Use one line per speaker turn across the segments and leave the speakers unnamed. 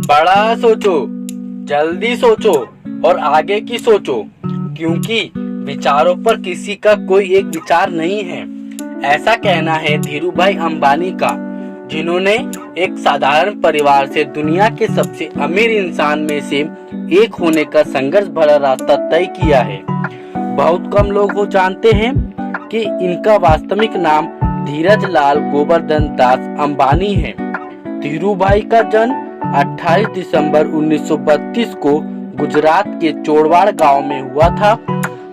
बड़ा सोचो, जल्दी सोचो और आगे की सोचो, क्योंकि विचारों पर किसी का कोई एक विचार नहीं है। ऐसा कहना है धीरूभाई अंबानी का, जिन्होंने एक साधारण परिवार से दुनिया के सबसे अमीर इंसान में से एक होने का संघर्ष भरा रास्ता तय किया है। बहुत कम लोग वो जानते हैं कि इनका वास्तविक नाम धीरज लाल गोवर्धन दास अंबानी है। धीरूभाई का जन्म 28 दिसंबर 1932 को गुजरात के चोड़वाड़ गांव में हुआ था।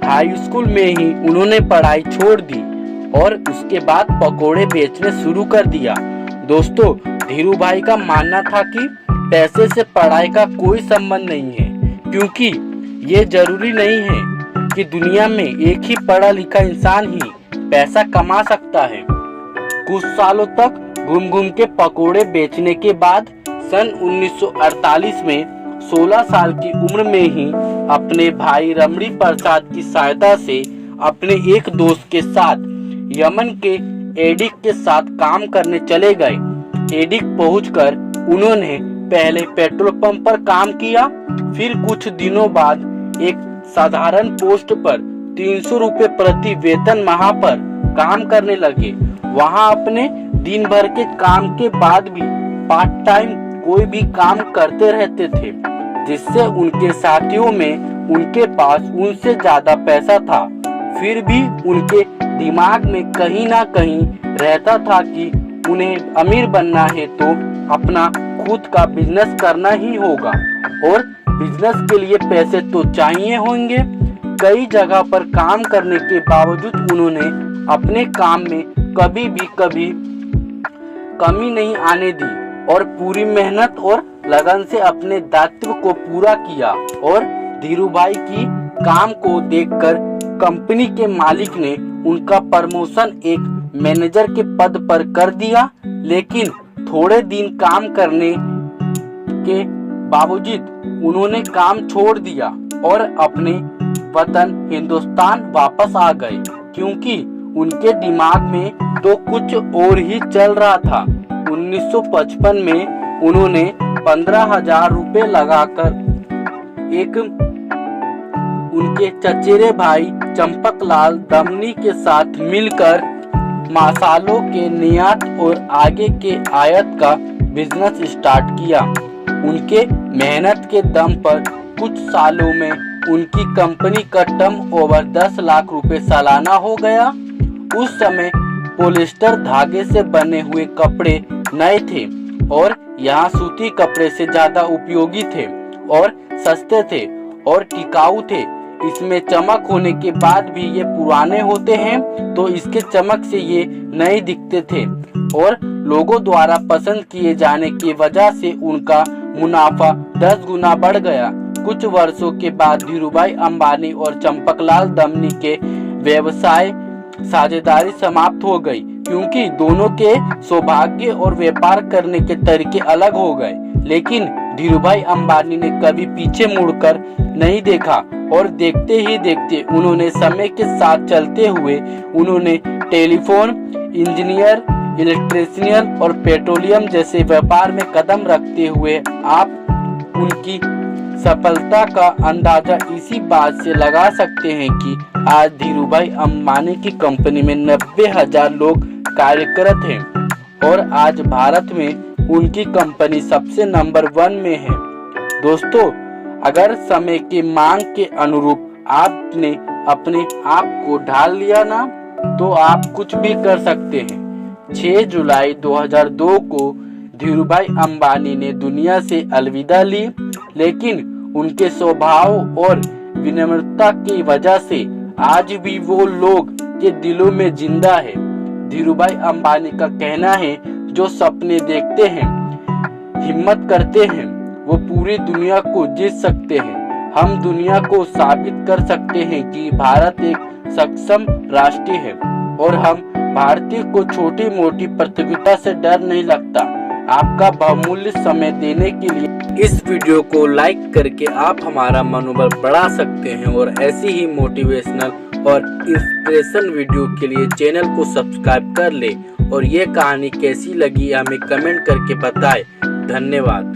हाई स्कूल में ही उन्होंने पढ़ाई छोड़ दी और उसके बाद पकोड़े बेचने शुरू कर दिया। दोस्तों, धीरूभाई का मानना था कि पैसे से पढ़ाई का कोई संबंध नहीं है, क्योंकि ये जरूरी नहीं है कि दुनिया में एक ही पढ़ा लिखा इंसान ही पैसा कमा सकता है। कुछ सालों तक घूम घूम के पकोड़े बेचने के बाद सन 1948 में 16 साल की उम्र में ही अपने भाई रमणी प्रसाद की सहायता से अपने एक दोस्त के साथ यमन के एडिक के साथ काम करने चले गए। एडिक पहुंचकर उन्होंने पहले पेट्रोल पंप पर काम किया, फिर कुछ दिनों बाद एक साधारण पोस्ट पर 300 रुपए प्रति वेतन माह पर काम करने लगे। वहां अपने दिन भर के काम के बाद भी पार्ट टाइम कोई भी काम करते रहते थे, जिससे उनके साथियों में उनके पास उनसे ज्यादा पैसा था। फिर भी उनके दिमाग में कहीं ना कहीं रहता था कि उन्हें अमीर बनना है तो अपना खुद का बिजनेस करना ही होगा, और बिजनेस के लिए पैसे तो चाहिए होंगे। कई जगह पर काम करने के बावजूद उन्होंने अपने काम में कभी कमी नहीं आने दी और पूरी मेहनत और लगन से अपने दायित्व को पूरा किया। और धीरूभाई की काम को देखकर कंपनी के मालिक ने उनका प्रमोशन एक मैनेजर के पद पर कर दिया, लेकिन थोड़े दिन काम करने के बावजूद उन्होंने काम छोड़ दिया और अपने वतन हिंदुस्तान वापस आ गए, क्योंकि उनके दिमाग में तो कुछ और ही चल रहा था। 1955 में उन्होंने 15,000 रुपए लगाकर एक उनके चचेरे भाई चंपकलाल दमनी के साथ मिलकर मसालों के निर्यात और आगे के आयात का बिजनेस स्टार्ट किया। उनके मेहनत के दम पर कुछ सालों में उनकी कंपनी का टर्न ओवर 10 लाख रुपए सालाना हो गया। उस समय पॉलिस्टर धागे से बने हुए कपड़े नए थे और यहाँ सूती कपड़े से ज्यादा उपयोगी थे और सस्ते थे और टिकाऊ थे। इसमें चमक होने के बाद भी ये पुराने होते हैं तो इसके चमक से ये नए दिखते थे और लोगों द्वारा पसंद किए जाने की वजह से उनका मुनाफा 10 गुना बढ़ गया। कुछ वर्षों के बाद धीरूभाई अंबानी और चंपकलाल दमनी के व्यवसाय साझेदारी समाप्त हो गई, क्योंकि दोनों के सौभाग्य और व्यापार करने के तरीके अलग हो गए। लेकिन धीरूभाई अंबानी ने कभी पीछे मुड़कर नहीं देखा और देखते ही देखते उन्होंने समय के साथ चलते हुए उन्होंने टेलीफोन इंजीनियर, इलेक्ट्रीशियन और पेट्रोलियम जैसे व्यापार में कदम रखते हुए आप उनकी सफलता का अंदाजा इसी बात से लगा सकते हैं कि आज धीरूभाई अंबानी की कंपनी में 90,000 लोग कार्यरत हैं और आज भारत में उनकी कंपनी सबसे नंबर 1 में है। दोस्तों, अगर समय की मांग के अनुरूप आपने अपने आप को ढाल लिया ना, तो आप कुछ भी कर सकते हैं। 6 जुलाई 2002 को धीरूभाई अंबानी ने दुनिया से अलविदा ली, लेकिन उनके स्वभाव और विनम्रता की वजह से आज भी वो लोग के दिलों में जिंदा है। धीरूभाई अंबानी का कहना है, जो सपने देखते हैं, हिम्मत करते हैं, वो पूरी दुनिया को जीत सकते हैं। हम दुनिया को साबित कर सकते हैं कि भारत एक सक्षम राष्ट्र है और हम भारतीय को छोटी मोटी प्रतियोगिता से डर नहीं लगता। आपका बहुमूल्य समय देने के लिए इस वीडियो को लाइक करके आप हमारा मनोबल बढ़ा सकते हैं और ऐसी ही मोटिवेशनल और इंस्पिरेशन वीडियो के लिए चैनल को सब्सक्राइब कर ले और ये कहानी कैसी लगी हमें कमेंट करके बताएं। धन्यवाद।